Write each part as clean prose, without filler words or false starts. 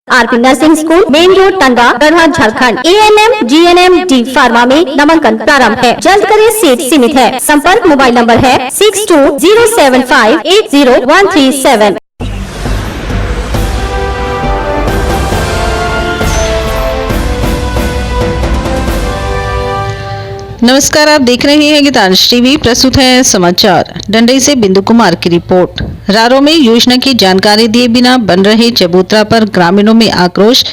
RP nursing school, main road, Tandwa, Garhwa, Jharkhand. ANM, GNM, D pharma में नामांकन प्रारंभ है। जल्द करें, सीट सीमित है। संपर्क मोबाइल नंबर है 6207580137। नमस्कार, आप देख रहे हैं गीतांश टीवी। प्रस्तुत है समाचार। डंडई से बिंदु कुमार की रिपोर्ट। रारो में योजना की जानकारी दिए बिना बन रहे चबूतरा पर ग्रामीणों में आक्रोश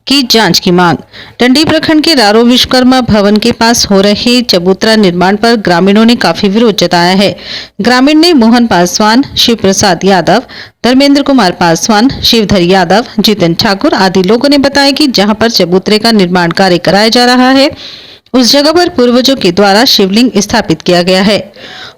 की जांच की मांग। डंडी प्रखंड के रारो विश्वकर्मा भवन के पास हो रहे चबूतरा निर्माण पर ग्रामीणों ने काफी विरोध जताया है। ग्रामीण ने मोहन पासवान, शिव प्रसाद यादव, धर्मेंद्र कुमार पासवान, शिवधर यादव, जितेन ठाकुर आदि लोगों ने बताया कि जहां पर चबूतरे का निर्माण कार्य कराया जा रहा है उस जगह पर पूर्वजों के द्वारा शिवलिंग स्थापित किया गया है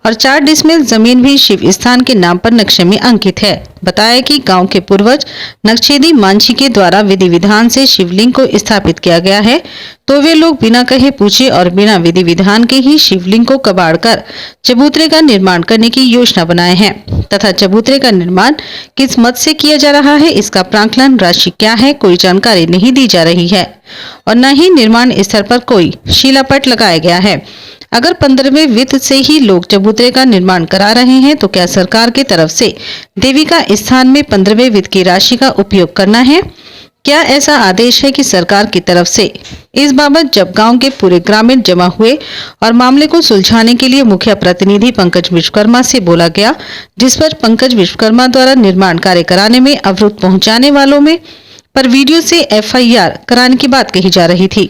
और 4 डिसमिल जमीन भी शिव स्थान के नाम पर नक्शे में अंकित है। बताया कि गांव के पूर्वज नक्शेदी मांझी के द्वारा विधि विधान से शिवलिंग को स्थापित किया गया है, तो वे लोग बिना कहे पूछे और बिना विधि विधान के ही शिवलिंग को कबाड़ कर चबूतरे का निर्माण करने की योजना बनाए हैं तथा चबूतरे का निर्माण किस मत से किया जा रहा है, इसका प्रांकलन राशि क्या है, कोई जानकारी नहीं दी जा रही है और न ही निर्माण स्थल पर कोई शिलापट लगाया गया है। अगर 15वें वित्त से ही लोग चबूतरे का निर्माण करा रहे हैं तो क्या सरकार की तरफ से देवी का स्थान में 15वें वित्त की राशि का उपयोग करना है? क्या ऐसा आदेश है कि सरकार की तरफ से? इस बाबत जब गांव के पूरे ग्रामीण जमा हुए और मामले को सुलझाने के लिए मुखिया प्रतिनिधि पंकज विश्वकर्मा से बोला गया, जिस पर पंकज विश्वकर्मा द्वारा निर्माण कार्य कराने में अवरोध पहुंचाने वालों में पर वीडियो से FIR कराने की बात कही जा रही थी,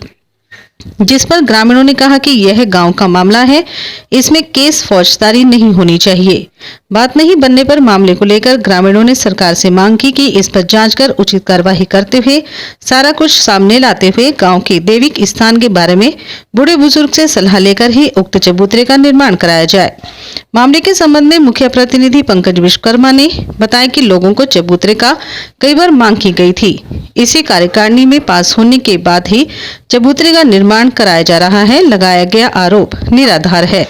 जिस पर ग्रामीणों ने कहा कि यह गांव का मामला है, इसमें केस फौजदारी नहीं होनी चाहिए। बात नहीं बनने पर मामले को लेकर ग्रामीणों ने सरकार से मांग की कि इस पर जांच कर उचित कार्रवाई करते हुए सारा कुछ सामने लाते हुए गांव के देविक स्थान के बारे में बूढ़े बुजुर्ग से सलाह लेकर ही उक्त चबूतरे का निर्माण कराया जाए। मामले के संबंध में मुखिया प्रतिनिधि पंकज विश्वकर्मा ने बताया कि लोगों को चबूतरे का कई बार मांग की गई थी। इसी कार्यकारिणी में पास होने के बाद ही चबूतरे का निर्माण कराया जा रहा है। लगाया गया आरोप निराधार है।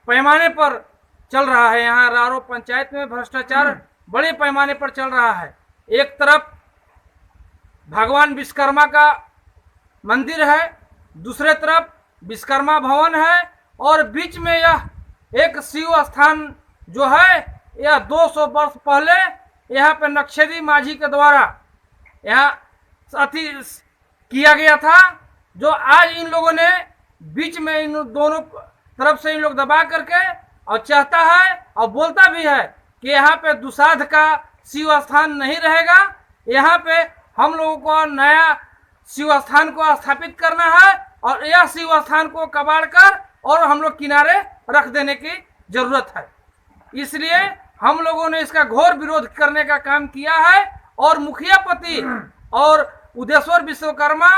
पैमाने पर चल रहा है। यहाँ रारो पंचायत में भ्रष्टाचार बड़े पैमाने पर चल रहा है। एक तरफ भगवान विश्वकर्मा का मंदिर है, दूसरे तरफ विश्वकर्मा भवन है और बीच में यह एक शिव स्थान जो है, यह 200 वर्ष पहले यहाँ पे नक्शेदी माझी के द्वारा यहाँ अति किया गया था, जो आज इन लोगों ने बीच में इन दोनों तरफ से इन लोग दबा करके और चाहता है और बोलता भी है कि यहाँ पे दुसाध का शिव स्थान नहीं रहेगा। यहाँ पे हम लोगों को नया शिव स्थान को स्थापित करना है और यह शिव स्थान को कबाड़ कर और हम लोग किनारे रख देने की जरूरत है। इसलिए हम लोगों ने इसका घोर विरोध करने का काम किया है और मुखिया पति और उदेश्वर विश्वकर्मा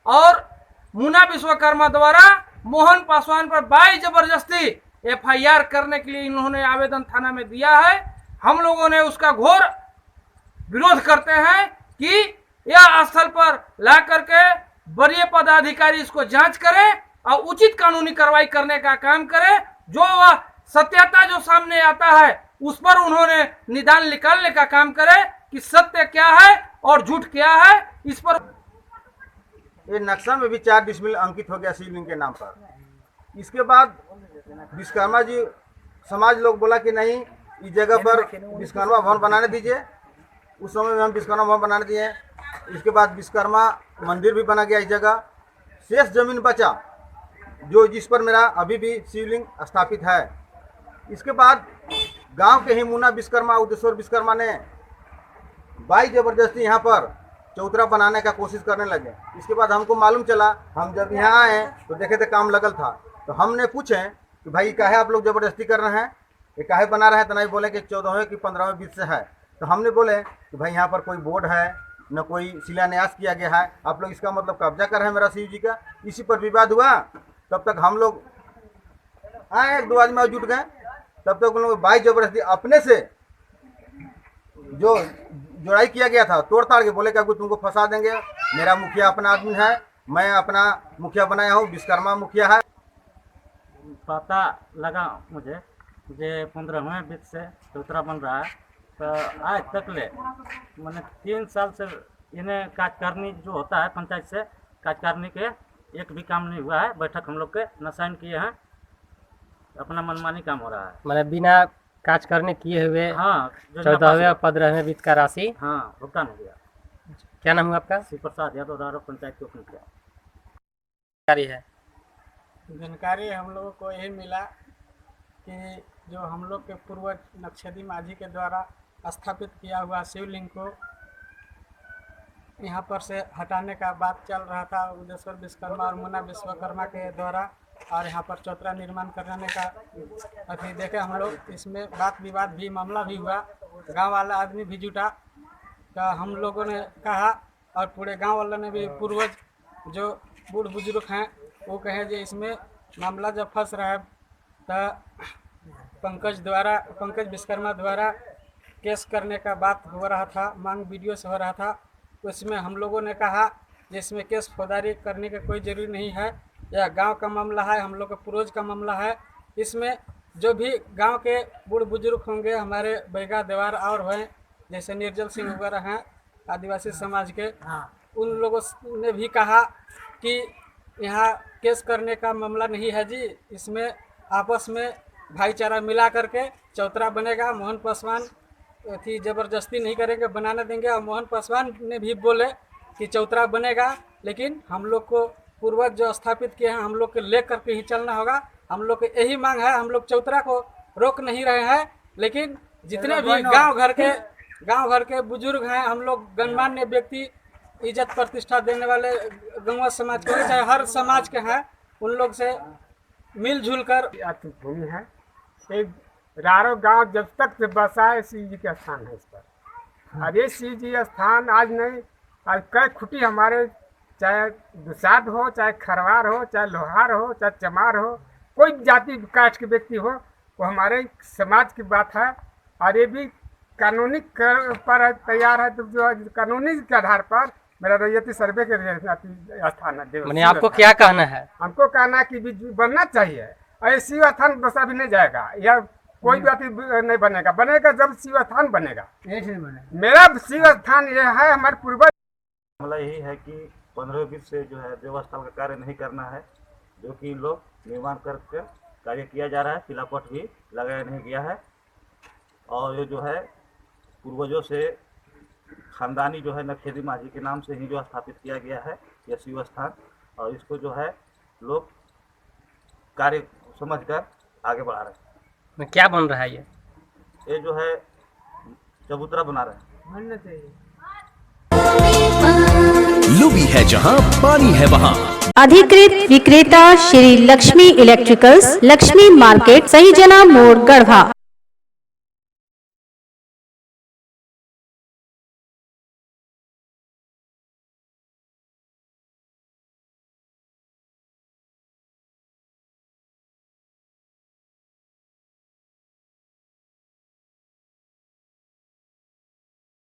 और मुन्ना विश्वकर्मा द्वारा मोहन पासवान पर बाई जबरदस्ती FIR करने के लिए इन्होंने आवेदन थाना में दिया है। हम लोगों ने उसका घोर विरोध करते हैं कि यह स्थल पर ला करके वरीय पदाधिकारी इसको जांच करे और उचित कानूनी कार्रवाई करने का काम करे। जो वह सत्यता जो सामने आता है उस पर उन्होंने निदान निकालने का काम करे कि सत्य क्या है और झूठ क्या है। इस पर ये नक्शा में भी 4 डिसमिल अंकित हो गया शिवलिंग के नाम पर। इसके बाद विश्वकर्मा जी समाज लोग बोला कि नहीं, इस जगह पर विश्वकर्मा भवन बनाने दीजिए। उस समय में हम विश्वकर्मा भवन बनाने दिए। इसके बाद विश्वकर्मा मंदिर भी बना गया इस जगह। शेष जमीन बचा जो जिस पर मेरा अभी भी शिवलिंग स्थापित है। इसके बाद गांव के ही मुन्ना विश्वकर्मा उदेश्वर विश्वकर्मा ने बाई जबरदस्ती यहाँ पर चौतरा बनाने का कोशिश करने लगे। इसके बाद हमको मालूम चला, हम जब यहाँ आए तो देखे थे काम लगल था, तो हमने पूछे कि भाई काहे आप लोग ज़बरदस्ती कर रहे हैं, ये काहे बना रहे हैं? तो नहीं, बोले कि 14वें कि 15वें वित्त से है। तो हमने बोले कि भाई यहाँ पर कोई बोर्ड है न कोई शिलान्यास किया गया है, आप लोग इसका मतलब कब्जा कर रहे हैं मेरा शिव जी का। इसी पर विवाद हुआ। तब तक हम लोग आए, 1-2 आदमी जुट गए। तब तक उन लोग बाई जबरदस्ती अपने से जो जोड़ाई किया गया था तोड़ ताड़ के बोले कि तुमको फंसा देंगे। मेरा मुखिया अपना आदमी है, मैं अपना मुखिया बनाया हूँ, विश्वकर्मा मुखिया है। पता लगा मुझे 15वें वित्त से चौतरा बन रहा है, तो आज तक ले मैंने 3 साल से इन्हें कार्यकारिणी जो होता है पंचायत से, कार्यकारिणी के एक भी काम नहीं हुआ है। बैठक हम लोग के न साइन किए हैं, अपना मनमानी काम हो रहा है। मैंने बिना काज करने किए हुए हाँ, जो 14वें और 15वें वित्त का राशि, हाँ भुगतान हो गया। क्या नाम हुआ आपका? श्री प्रसाद यादव, रारो पंचायत के उप मुखिया। जानकारी है? जानकारी हम लोगों को यही मिला कि जो हम लोग के पूर्वज नक्शदी माझी के द्वारा स्थापित किया हुआ शिवलिंग को यहाँ पर से हटाने का बात चल रहा था उदयेश्वर विश्वकर्मा और मुन्ना विश्वकर्मा के द्वारा, और यहाँ पर चौतरा निर्माण कराने का अभी देखे हम लोग। इसमें बात विवाद भी, मामला भी हुआ, गांव वाला आदमी भी जुटा, तो हम लोगों ने कहा और पूरे गांव वालों ने भी, पूर्वज जो बूढ़ बुजुर्ग हैं वो कहे जो इसमें मामला जब फंस रहा है तो पंकज विश्वकर्मा द्वारा केस करने का बात हो रहा था, मांग वीडियो से हो रहा था। उसमें हम लोगों ने कहा जिसमें केस फौजदारी करने की कोई ज़रूरी नहीं है, यह गांव का मामला है, हम लोग का पूर्वज का मामला है। इसमें जो भी गांव के बूढ़ बुजुर्ग होंगे, हमारे बैगा देवार और हैं जैसे निर्जल सिंह वगैरह हैं आदिवासी समाज के, उन लोगों ने भी कहा कि यहाँ केस करने का मामला नहीं है जी, इसमें आपस में भाईचारा मिला करके चौतरा बनेगा। मोहन पासवान थी ज़बरदस्ती नहीं करेंगे, बनाने देंगे। और मोहन पासवान ने भी बोले कि चौतरा बनेगा, लेकिन हम लोग को पूर्वज जो स्थापित किए हैं हम लोग के ले करके ही चलना होगा। हम लोग की यही मांग है, हम लोग चौतरा को रोक नहीं रहे हैं, लेकिन जितने भी गांव घर के बुजुर्ग हैं, हम लोग गणमान्य व्यक्ति, इज्जत प्रतिष्ठा देने वाले गंवा समाज के, चाहे हर समाज के हैं, उन लोग से मिलजुल कर भूमि है। एक रारो गांव जब तक से बसा है, शिव जी का स्थान है इस पर। और ये शिव जी स्थान आज नहीं, आज कई खुटी हमारे, चाहे दुसाद हो, चाहे खरवार हो, चाहे लोहार हो, चाहे चमार हो, कोई जाति कास्ट के व्यक्ति हो, वो हमारे समाज की बात है। और ये भी कानूनी पर तैयार है, तो जो कानूनी के आधार पर मेरा रैयती सर्वे के स्थान है। मैंने आपको क्या कहना है? हमको कहना है कि बनना चाहिए, और शिव स्थान बसा भी नहीं जाएगा, या कोई भी नहीं बनेगा। बनेगा जब शिव स्थान बनेगा। मेरा शिव स्थान यह है, हमारे पूर्वज। मामला यही है कि 15वें वित्त से जो है देवस्थल का कार्य नहीं करना है, जो कि इन लोग निर्माण करके कार्य किया जा रहा है। पिलापट भी लगाया नहीं गया है, और ये जो है पूर्वजों से खानदानी जो है नक्शदी माझी के नाम से ही जो स्थापित किया गया है यह शिव स्थान, और इसको जो है लोग कार्य समझकर आगे बढ़ा रहे हैं। में क्या बन रहा है ये जो है चबूतरा बना रहे हैं। बनना चाहिए। लुबी है जहां पानी है वहां। अधिकृत विक्रेता श्री लक्ष्मी इलेक्ट्रिकल्स, लक्ष्मी मार्केट, सही जना मोड़, गढ़वा।